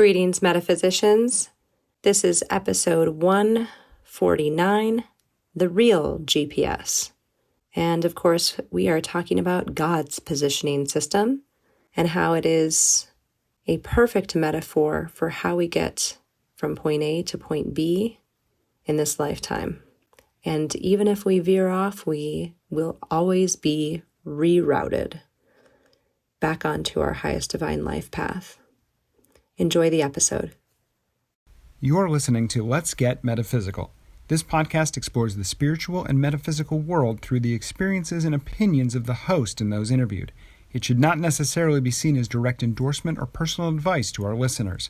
Greetings, metaphysicians. This is episode 149, The Real GPS. And of course, we are talking about God's positioning system and how it is a perfect metaphor for how we get from point A to point B in this lifetime. And even if we veer off, we will always be rerouted back onto our highest divine life path. Enjoy the episode. You're listening to Let's Get Metaphysical. This podcast explores the spiritual and metaphysical world through the experiences and opinions of the host and those interviewed. It should not necessarily be seen as direct endorsement or personal advice to our listeners.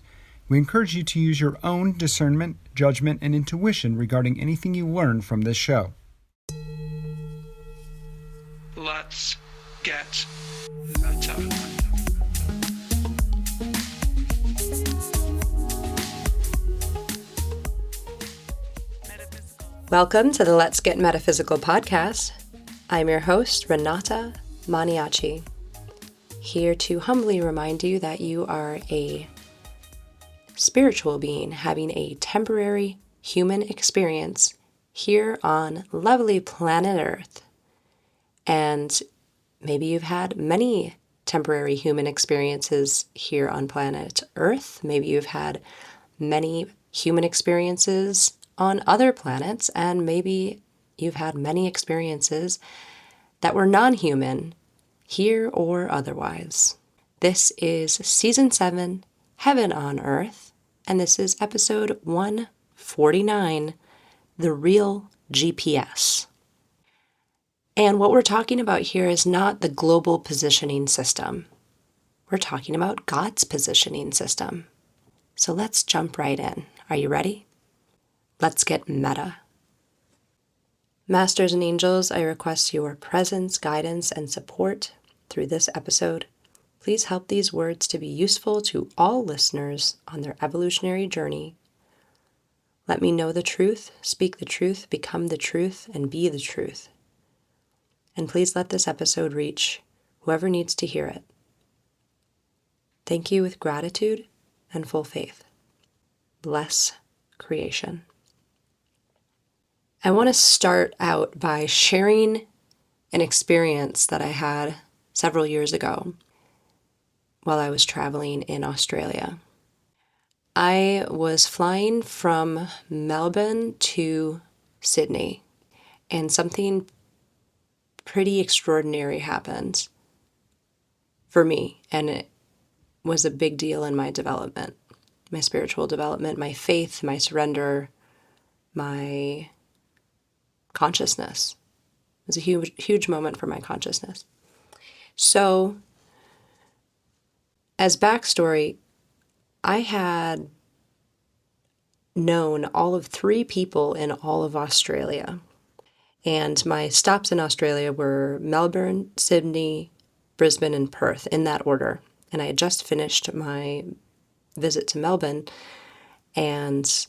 We encourage you to use your own discernment, judgment, and intuition regarding anything you learn from this show. Let's get meta. Welcome to the Let's Get Metaphysical podcast. I'm your host, Renata Maniaci, here to humbly remind you that you are a spiritual being having a temporary human experience here on lovely planet Earth. And maybe you've had many temporary human experiences here on planet Earth. Maybe you've had many human experiences on other planets, and maybe you've had many experiences that were non-human, here or otherwise. This is Season 7, Heaven on Earth, and this is episode 149, The Real GPS. And what we're talking about here is not the global positioning system. We're talking about God's positioning system. So let's jump right in. Are you ready? Let's get meta. Masters and angels, I request your presence, guidance, and support through this episode. Please help these words to be useful to all listeners on their evolutionary journey. Let me know the truth, speak the truth, become the truth, and be the truth. And please let this episode reach whoever needs to hear it. Thank you with gratitude and full faith. Bless creation. I want to start out by sharing an experience that I had several years ago while I was traveling in Australia. I was flying from Melbourne to Sydney, and something pretty extraordinary happened for me, and it was a big deal in my development, my spiritual development, my faith, my surrender, my consciousness. It was a huge moment for my consciousness. So, as backstory, I had known all of 3 people in all of Australia. And my stops in Australia were Melbourne, Sydney, Brisbane, and Perth, in that order. And I had just finished my visit to Melbourne, and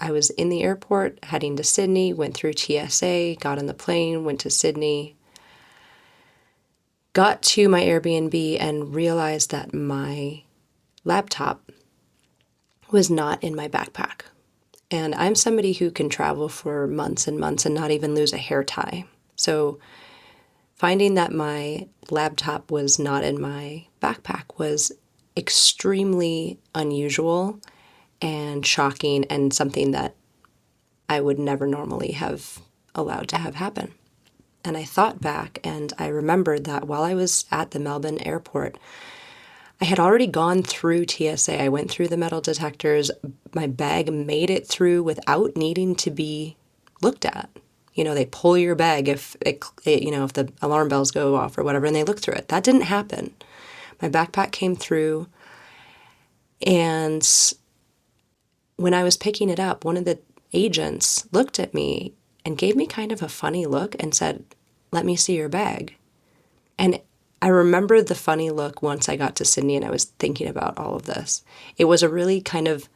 I was in the airport heading to Sydney, went through TSA, got on the plane, went to Sydney, got to my Airbnb and realized that my laptop was not in my backpack. And I'm somebody who can travel for months and months and not even lose a hair tie. So finding that my laptop was not in my backpack was extremely unusual and shocking, and something that I would never normally have allowed to have happen. And I thought back, and I remembered that while I was at the Melbourne airport, I had already gone through TSA. I went through the metal detectors. My bag made it through without needing to be looked at. You know, they pull your bag if if the alarm bells go off or whatever, and they look through it. That didn't happen. My backpack came through, and when I was picking it up, one of the agents looked at me and gave me kind of a funny look and said, "Let me see your bag." And I remember the funny look once I got to Sydney and I was thinking about all of this. It was a really kind of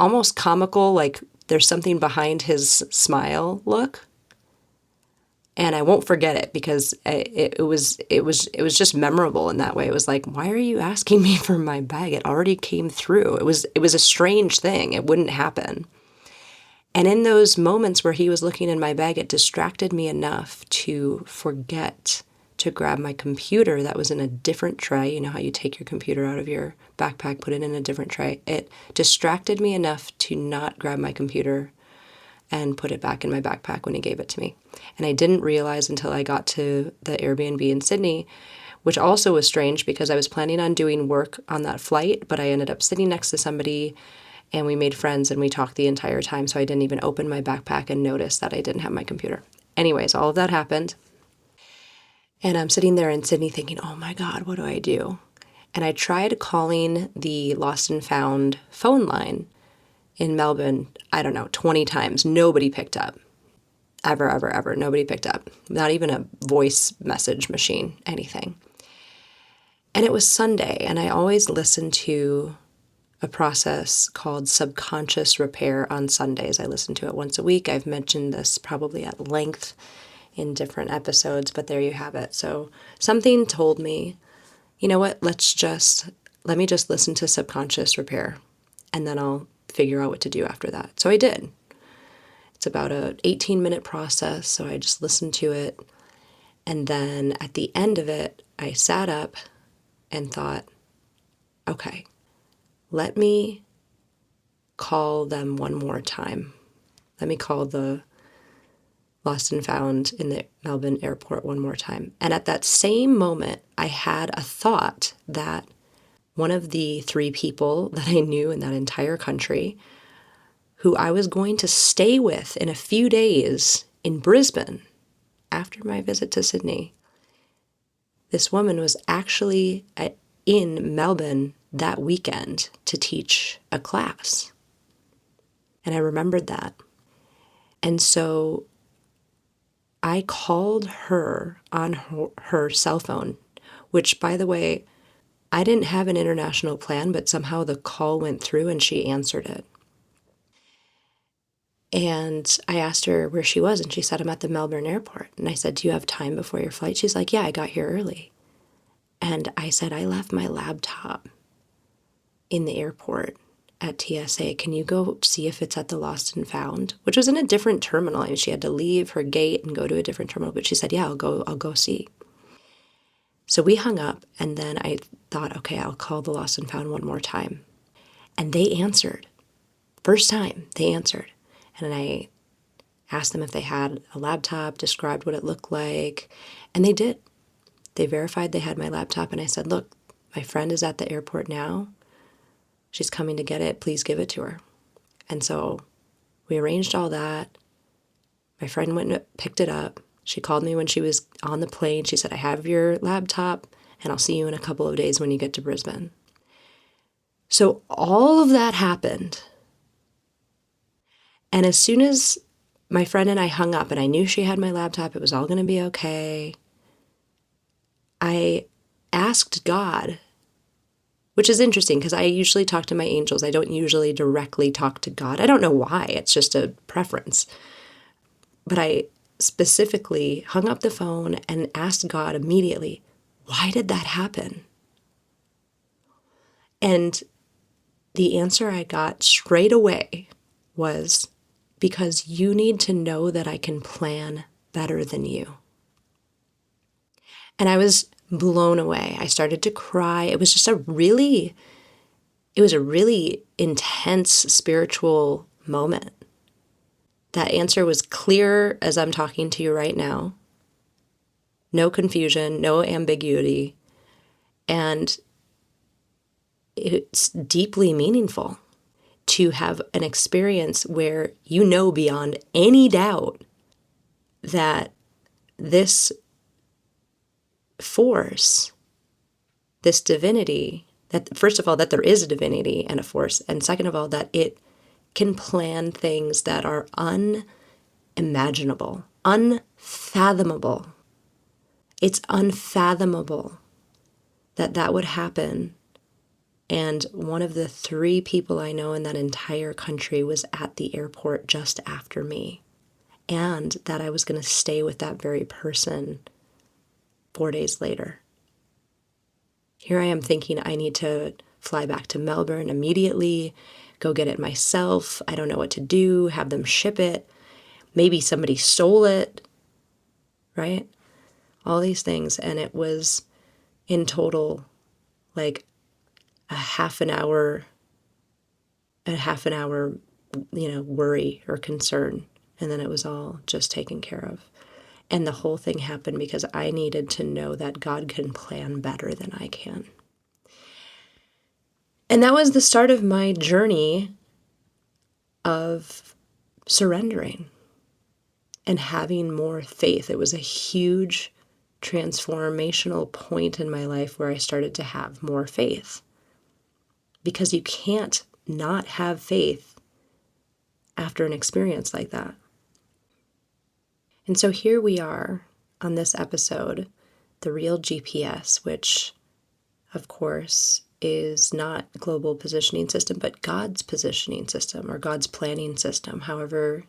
almost comical, like there's something behind his smile look. And I won't forget it because it was just memorable in that way. It was like, why are you asking me for my bag? It already came through. It was a strange thing. It wouldn't happen. And in those moments where he was looking in my bag, it distracted me enough to forget to grab my computer that was in a different tray. You know how you take your computer out of your backpack, put it in a different tray. It distracted me enough to not grab my computer and put it back in my backpack when he gave it to me. And I didn't realize until I got to the Airbnb in Sydney, which also was strange because I was planning on doing work on that flight, but I ended up sitting next to somebody and we made friends and we talked the entire time. So I didn't even open my backpack and notice that I didn't have my computer. Anyways, all of that happened. And I'm sitting there in Sydney thinking, oh my God, what do I do? And I tried calling the Lost and Found phone line in Melbourne, I don't know, 20 times. Nobody picked up. Ever, ever, ever. Nobody picked up. Not even a voice message machine, anything. And it was Sunday, and I always listen to a process called subconscious repair on Sundays. I listen to it once a week. I've mentioned this probably at length in different episodes, but there you have it. So something told me, you know what, let me just listen to subconscious repair, and then I'll figure out what to do after that. So I did. It's about a 18-minute process, so I just listened to it. And then at the end of it, I sat up and thought, okay, let me call them one more time. Let me call the Lost and Found in the Melbourne airport one more time. And at that same moment, I had a thought that one of the 3 people that I knew in that entire country who I was going to stay with in a few days in Brisbane after my visit to Sydney, this woman was actually in Melbourne that weekend to teach a class. And I remembered that. And so I called her on her cell phone, which, by the way, I didn't have an international plan, but somehow the call went through and she answered it. And I asked her where she was, and she said, I'm at the Melbourne airport. And I said, do you have time before your flight? She's like, yeah, I got here early. And I said, I left my laptop in the airport at TSA. Can you go see if it's at the Lost and Found? Which was in a different terminal. I mean, she had to leave her gate and go to a different terminal. But she said, yeah, I'll go see. So we hung up, and then I thought, okay, I'll call the Lost and Found one more time. And they answered. First time, they answered. And I asked them if they had a laptop, described what it looked like, and they did. They verified they had my laptop, and I said, look, my friend is at the airport now. She's coming to get it. Please give it to her. And so we arranged all that. My friend went and picked it up. She called me when she was on the plane. She said, I have your laptop, and I'll see you in a couple of days when you get to Brisbane. So all of that happened. And as soon as my friend and I hung up and I knew she had my laptop, it was all going to be okay, I asked God, which is interesting because I usually talk to my angels. I don't usually directly talk to God. I don't know why. It's just a preference. But I specifically hung up the phone and asked God immediately, why did that happen? And the answer I got straight away was, because you need to know that I can plan better than you. And I was blown away. I started to cry. It was a really intense spiritual moment. That answer was clear as I'm talking to you right now. No confusion, no ambiguity. And it's deeply meaningful to have an experience where you know beyond any doubt that this force, this divinity, that first of all, that there is a divinity and a force, and second of all, that it can plan things that are unimaginable, unfathomable. It's unfathomable that that would happen. And one of the 3 people I know in that entire country was at the airport just after me. and that I was going to stay with that very person 4 days later. Here I am thinking I need to fly back to Melbourne immediately, go get it myself. I don't know what to do, have them ship it. Maybe somebody stole it, right? All these things. And it was in total like a half an hour, worry or concern. And then it was all just taken care of. And the whole thing happened because I needed to know that God can plan better than I can. And that was the start of my journey of surrendering and having more faith. It was a huge transformational point in my life where I started to have more faith. Because you can't not have faith after an experience like that. And so here we are on this episode, The Real GPS, which, of course, is not global positioning system, but God's positioning system or God's planning system, however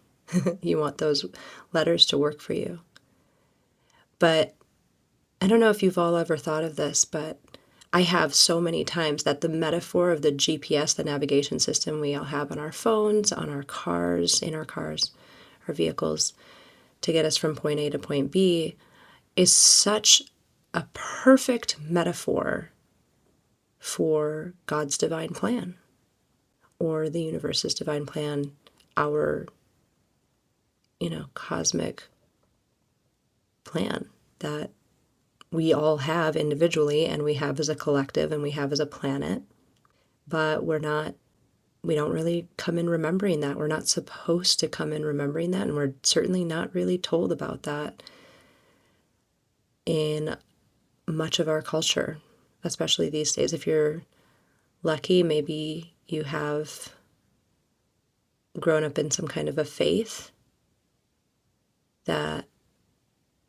you want those letters to work for you. But I don't know if you've all ever thought of this, but I have so many times that the metaphor of the GPS, the navigation system we all have on our phones, on our cars, in our cars, our vehicles, to get us from point A to point B, is such a perfect metaphor for God's divine plan, or the universe's divine plan, our, cosmic plan that we all have individually and we have as a collective and we have as a planet, but we don't really come in remembering that. We're not supposed to come in remembering that, and we're certainly not really told about that in much of our culture, especially these days. If you're lucky, maybe you have grown up in some kind of a faith that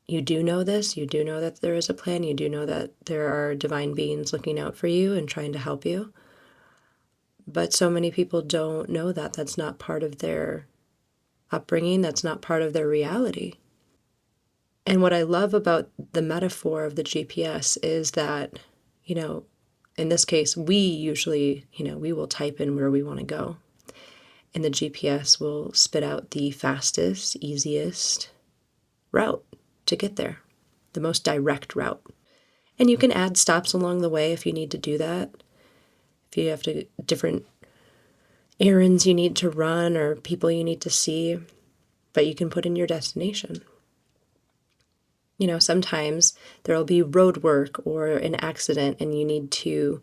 you do know this, you do know that there is a plan, you do know that there are divine beings looking out for you and trying to help you. But so many people don't know that. That's not part of their upbringing, that's not part of their reality. And what I love about the metaphor of the GPS is that, in this case, we usually, we will type in where we want to go. And the GPS will spit out the fastest, easiest route to get there, the most direct route. And you can add stops along the way if you need to do that. If you have different errands you need to run or people you need to see, but you can put in your destination. Sometimes there will be road work or an accident and you need to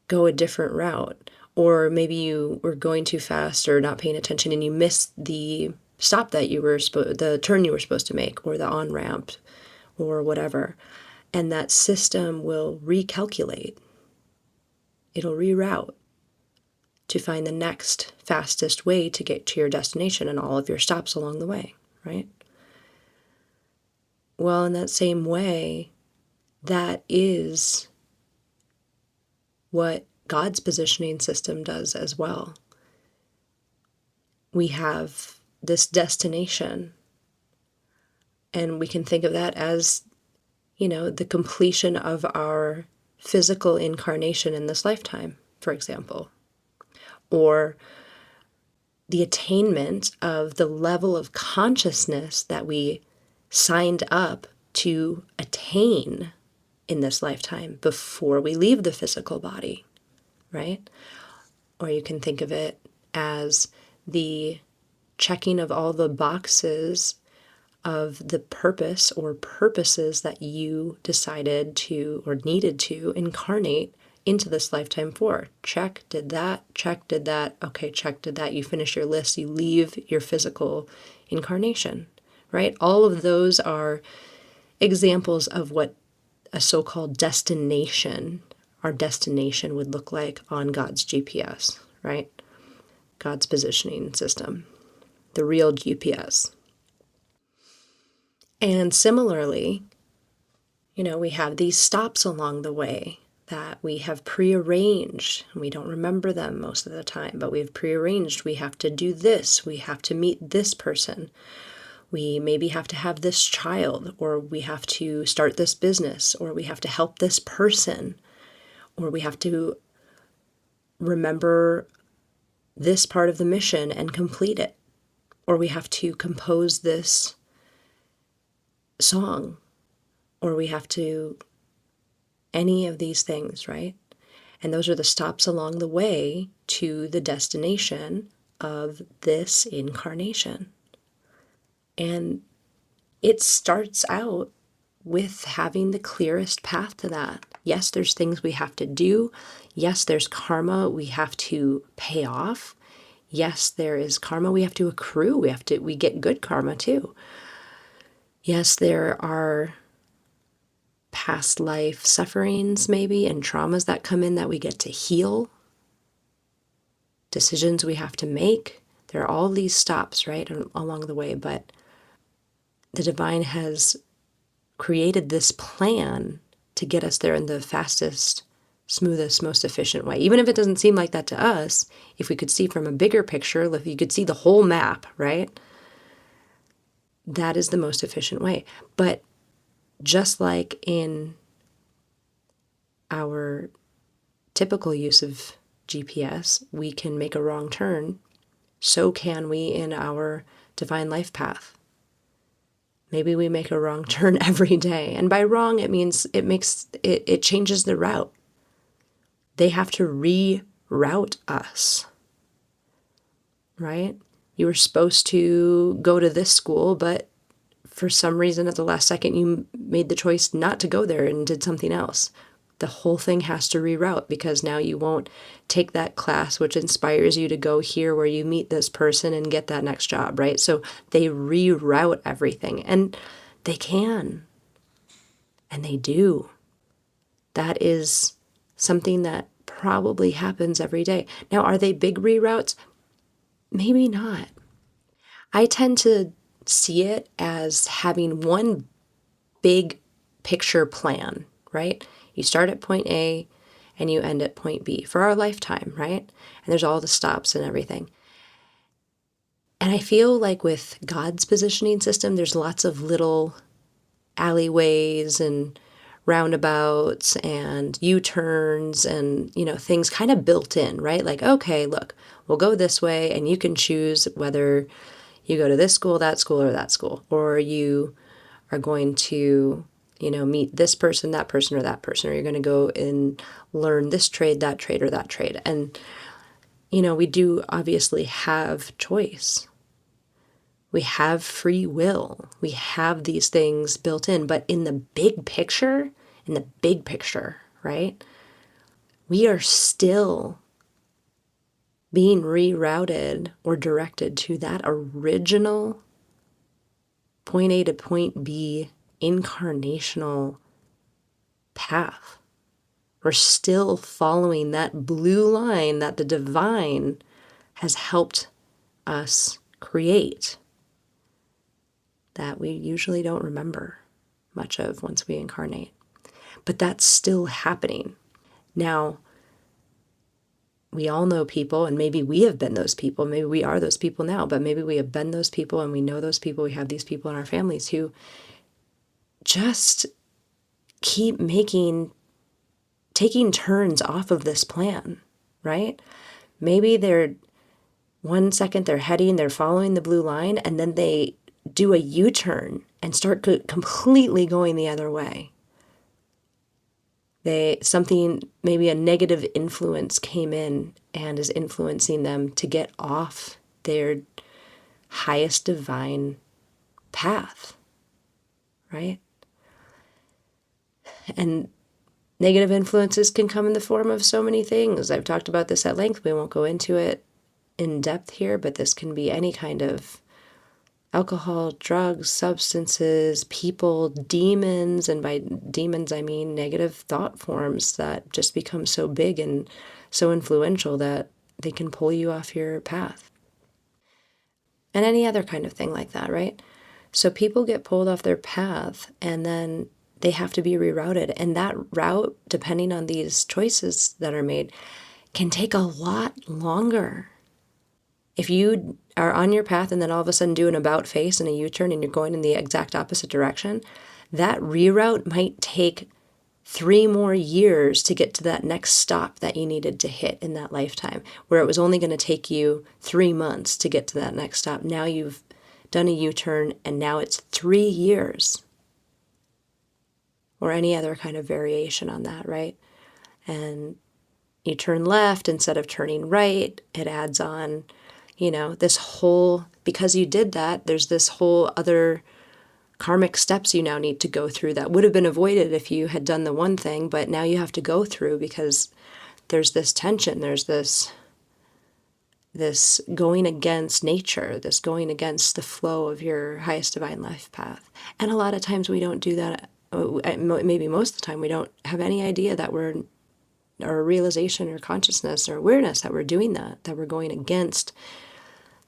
go a different route. Or maybe you were going too fast or not paying attention and you missed the stop that the turn you were supposed to make, or the on-ramp or whatever. And that system will recalculate. It'll reroute to find the next fastest way to get to your destination and all of your stops along the way, right? Well, in that same way, that is what God's positioning system does as well. We have this destination, and we can think of that as, the completion of our physical incarnation in this lifetime, for example, or the attainment of the level of consciousness that we signed up to attain in this lifetime before we leave the physical body, right? Or you can think of it as the checking of all the boxes of the purpose or purposes that you decided to or needed to incarnate into this lifetime for. Check, did that. Check, did that. Okay, check, did that. You finish your list. You leave your physical incarnation, right? All of those are examples of what a so-called destination, our destination would look like on God's GPS, right? God's positioning system, the real GPS. And similarly, we have these stops along the way that we have prearranged. We don't remember them most of the time, but we have prearranged. We have to do this. We have to meet this person. We maybe have to have this child, or we have to start this business, or we have to help this person, or we have to remember this part of the mission and complete it, or we have to compose this song, or we have to any of these things, right? And those are the stops along the way to the destination of this incarnation. And it starts out with having the clearest path to that. Yes, there's things we have to do. Yes, there's karma we have to pay off. Yes, there is karma we have to accrue. We get good karma too. Yes, there are past life sufferings maybe and traumas that come in that we get to heal. Decisions we have to make. There are all these stops, right, along the way, but the divine has created this plan to get us there in the fastest, smoothest, most efficient way. Even if it doesn't seem like that to us, if we could see from a bigger picture, if you could see the whole map, right? That is the most efficient way. But just like in our typical use of GPS, we can make a wrong turn. So can we in our divine life path. Maybe we make a wrong turn every day. And by wrong, it means it changes the route. They have to reroute us, right? You were supposed to go to this school, but for some reason at the last second, you made the choice not to go there and did something else. The whole thing has to reroute because now you won't take that class, which inspires you to go here where you meet this person and get that next job, right? So they reroute everything, and they can, and they do. That is something that probably happens every day. Now, are they big reroutes? Maybe not. I tend to see it as having one big picture plan, right? You start at point A and you end at point B for our lifetime, right? And there's all the stops and everything. And I feel like with God's positioning system, there's lots of little alleyways and roundabouts and U-turns and, things kind of built in, right? Like, okay, look, we'll go this way and you can choose whether you go to this school, or that school, or you are going to meet this person, or that person, or you're going to go and learn this trade, or that trade. And, we do obviously have choice. We have free will. We have these things built in, but in the big picture, right? We are still being rerouted or directed to that original point A to point B incarnational path. We're still following that blue line that the divine has helped us create that we usually don't remember much of once we incarnate. But that's still happening. Now, we all know people, and maybe we have been those people, maybe we are those people now, but maybe we have been those people and we know those people, we have these people in our families who just keep taking turns off of this plan, right? Maybe they're 1 second they're following the blue line, and then they do a U-turn and start completely going the other way. Maybe a negative influence came in and is influencing them to get off their highest divine path, right? And negative influences can come in the form of so many things. I've talked about this at length. We won't go into it in depth here, but this can be any kind of alcohol, drugs, substances, people, demons, and by demons I mean negative thought forms that just become so big and so influential that they can pull you off your path. And any other kind of thing like that, right? So people get pulled off their path and then they have to be rerouted. And that route, depending on these choices that are made, can take a lot longer. If you are on your path and then all of a sudden do an about face and a U-turn and you're going in the exact opposite direction, that reroute might take 3 more years to get to that next stop that you needed to hit in that lifetime, where it was only going to take you 3 months to get to that next stop. Now you've done a U-turn and now it's 3 years, or any other kind of variation on that, right? And you turn left instead of turning right. It adds on, this whole, because you did that, there's this whole other karmic steps you now need to go through that would have been avoided if you had done the one thing, but now you have to go through because there's this tension, there's this going against nature, this going against the flow of your highest divine life path. And a lot of times we don't do that. Maybe most of the time we don't have any idea that we're, or realization or consciousness or awareness that we're doing that we're going against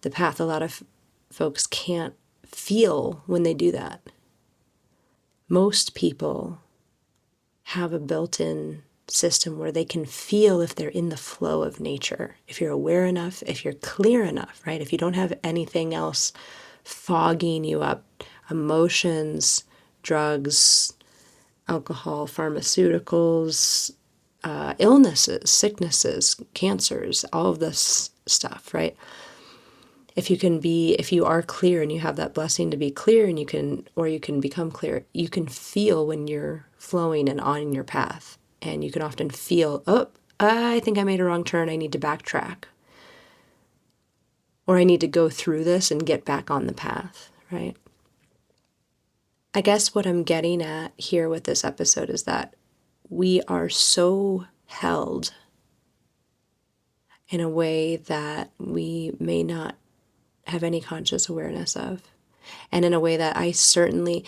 the path. A lot of folks can't feel when they do that. Most people have a built-in system where they can feel if they're in the flow of nature. If you're aware enough, if you're clear enough, right? If you don't have anything else fogging you up, emotions, drugs, alcohol, pharmaceuticals, illnesses, sicknesses, cancers, all of this stuff, right? If you are clear and you have that blessing to be clear and you can become clear, you can feel when you're flowing and on your path. And you can often feel, oh, I think I made a wrong turn. I need to backtrack. Or I need to go through this and get back on the path, right? I guess what I'm getting at here with this episode is that we are so held in a way that we may not have any conscious awareness of. And in a way that I certainly,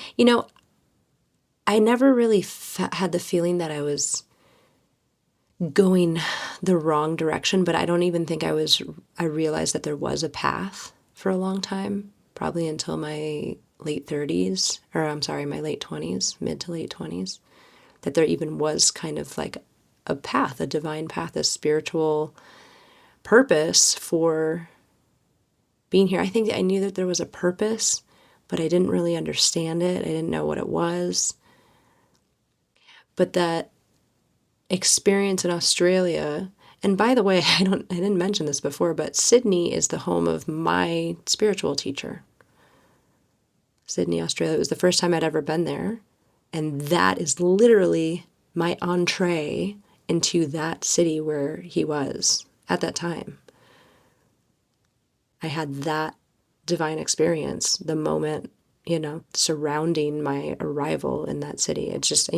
I never really had the feeling that I was going the wrong direction, but I don't even think I realized that there was a path for a long time, probably until my late 30s, or I'm sorry, my late 20s, mid to late 20s, that there even was kind of like a path, a divine path, a spiritual purpose for being here. I think I knew that there was a purpose, but I didn't really understand it. I didn't know what it was. But that experience in Australia, and by the way, I didn't mention this before, but Sydney is the home of my spiritual teacher. Sydney, Australia. It was the first time I'd ever been there. And that is literally my entree into that city where he was at that time. I had that divine experience the moment, surrounding my arrival in that city. It just,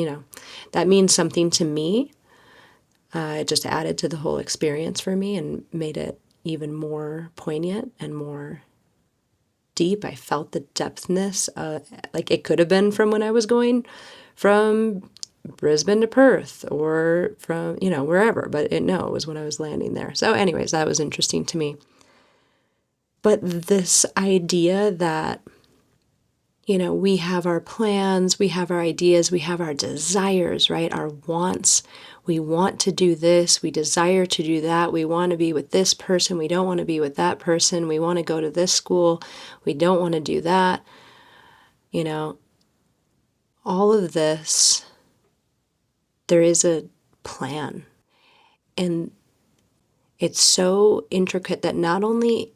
that means something to me. It just added to the whole experience for me and made it even more poignant and more deep. I felt the depthness, like it could have been from when I was going from Brisbane to Perth or from, wherever, but it was when I was landing there. So anyways, that was interesting to me. But this idea that, we have our plans, we have our ideas, we have our desires, right? Our wants. We want to do this. We desire to do that. We want to be with this person. We don't want to be with that person. We want to go to this school. We don't want to do that. All of this, there is a plan. And it's so intricate that not only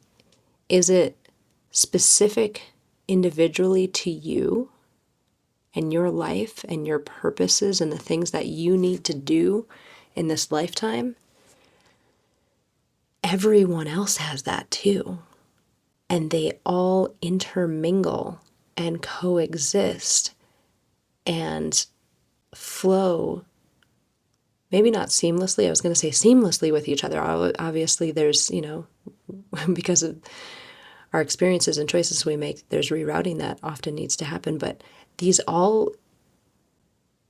is it specific individually to you and your life and your purposes and the things that you need to do in this lifetime, everyone else has that too. And they all intermingle and coexist and flow, maybe not seamlessly. I was going to say seamlessly with each other. Obviously, there's, because of our experiences and choices we make, there's rerouting that often needs to happen. But these all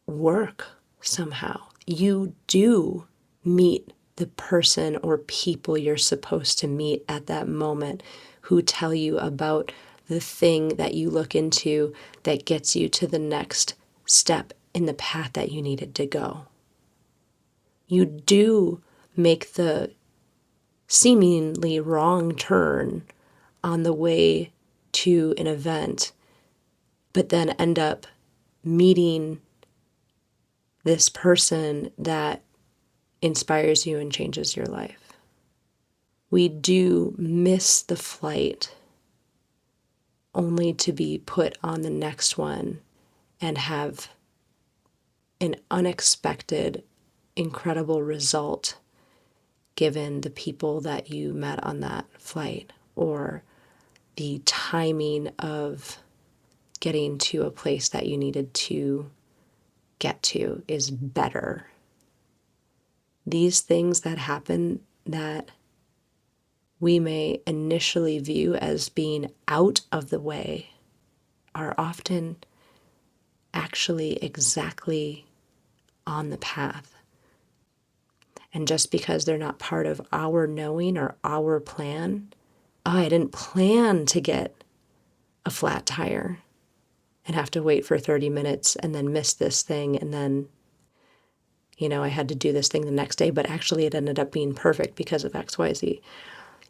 work somehow. You do meet the person or people you're supposed to meet at that moment who tell you about the thing that you look into that gets you to the next step in the path that you needed to go. You do make the seemingly wrong turn on the way to an event, but then end up meeting this person that inspires you and changes your life. We do miss the flight only to be put on the next one and have an unexpected, incredible result given the people that you met on that flight or the timing of getting to a place that you needed to get to is better. These things that happen that we may initially view as being out of the way are often actually exactly on the path. And just because they're not part of our knowing or our plan, I didn't plan to get a flat tire and have to wait for 30 minutes and then miss this thing. And then, I had to do this thing the next day, but actually it ended up being perfect because of XYZ.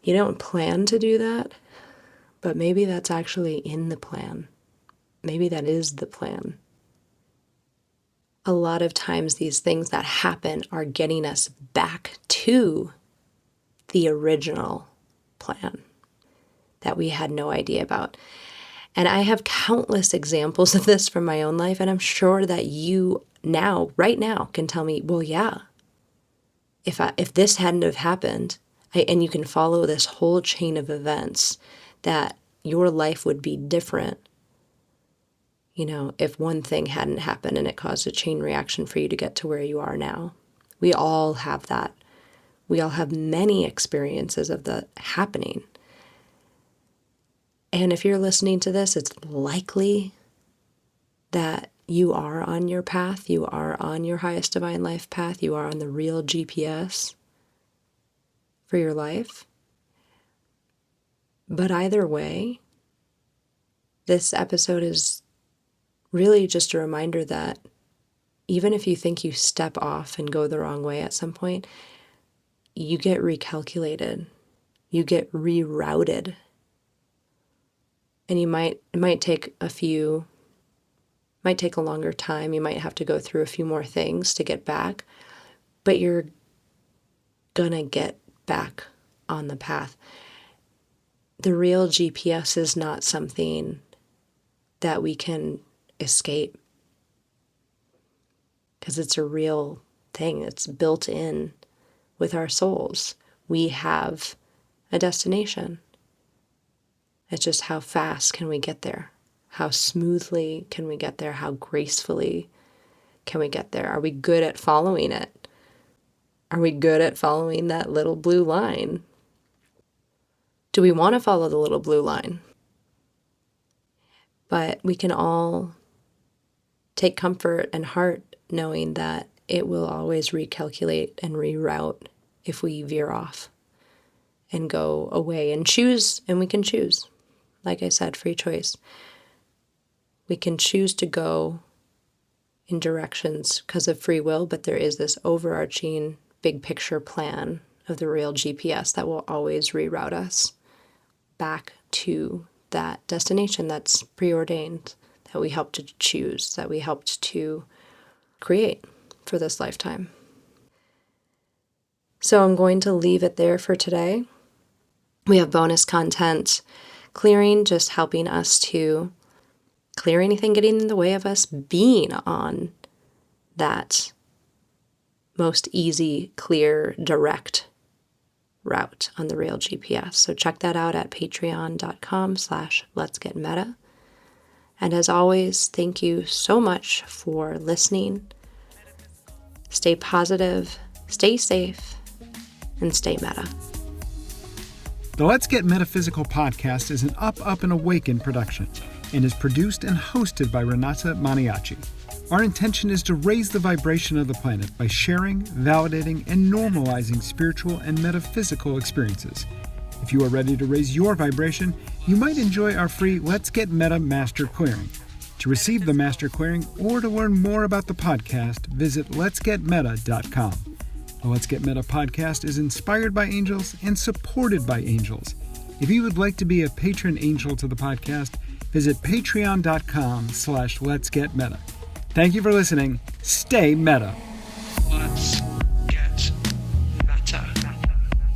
You don't plan to do that, but maybe that's actually in the plan. Maybe that is the plan. A lot of times these things that happen are getting us back to the original plan that we had no idea about. And I have countless examples of this from my own life, and I'm sure that you right now, can tell me, well, yeah, if this hadn't have happened, and you can follow this whole chain of events, that your life would be different. If one thing hadn't happened and it caused a chain reaction for you to get to where you are now. We all have that. We all have many experiences of that happening. And if you're listening to this, it's likely that you are on your path. You are on your highest divine life path. You are on the real GPS for your life. But either way, this episode is really just a reminder that even if you think you step off and go the wrong way at some point, you get recalculated, you get rerouted. And it might take a longer time. You might have to go through a few more things to get back, but you're gonna get back on the path. The real GPS is not something that we can escape because it's a real thing. It's built in with our souls. We have a destination. It's just how fast can we get there? How smoothly can we get there? How gracefully can we get there? Are we good at following it? Are we good at following that little blue line? Do we want to follow the little blue line? But we can all take comfort and heart knowing that it will always recalculate and reroute if we veer off and go away and choose, and we can choose. Like I said, free choice. We can choose to go in directions because of free will, but there is this overarching big picture plan of the real GPS that will always reroute us back to that destination that's preordained, that we helped to choose, that we helped to create for this lifetime. So I'm going to leave it there for today. We have bonus content clearing, just helping us to clear anything getting in the way of us being on that most easy, clear, direct route on the real GPS. So check that out at patreon.com/letsgetmeta. And as always, thank you so much for listening. Stay positive, stay safe, and stay meta. The Let's Get Metaphysical podcast is an Up and Awaken production and is produced and hosted by Renata Maniaci. Our intention is to raise the vibration of the planet by sharing, validating, and normalizing spiritual and metaphysical experiences. If you are ready to raise your vibration, you might enjoy our free Let's Get Meta Master Clearing. To receive the Master Clearing or to learn more about the podcast, visit letsgetmeta.com. The Let's Get Meta podcast is inspired by angels and supported by angels. If you would like to be a patron angel to the podcast, visit patreon.com/letsgetmeta. Thank you for listening. Stay meta. Let's get meta.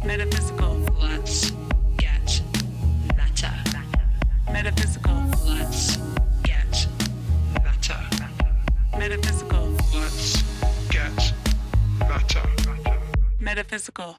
Metaphysical. Let's get meta. Metaphysical. Let's get meta. Metaphysical. Let's get meta. Metaphysical.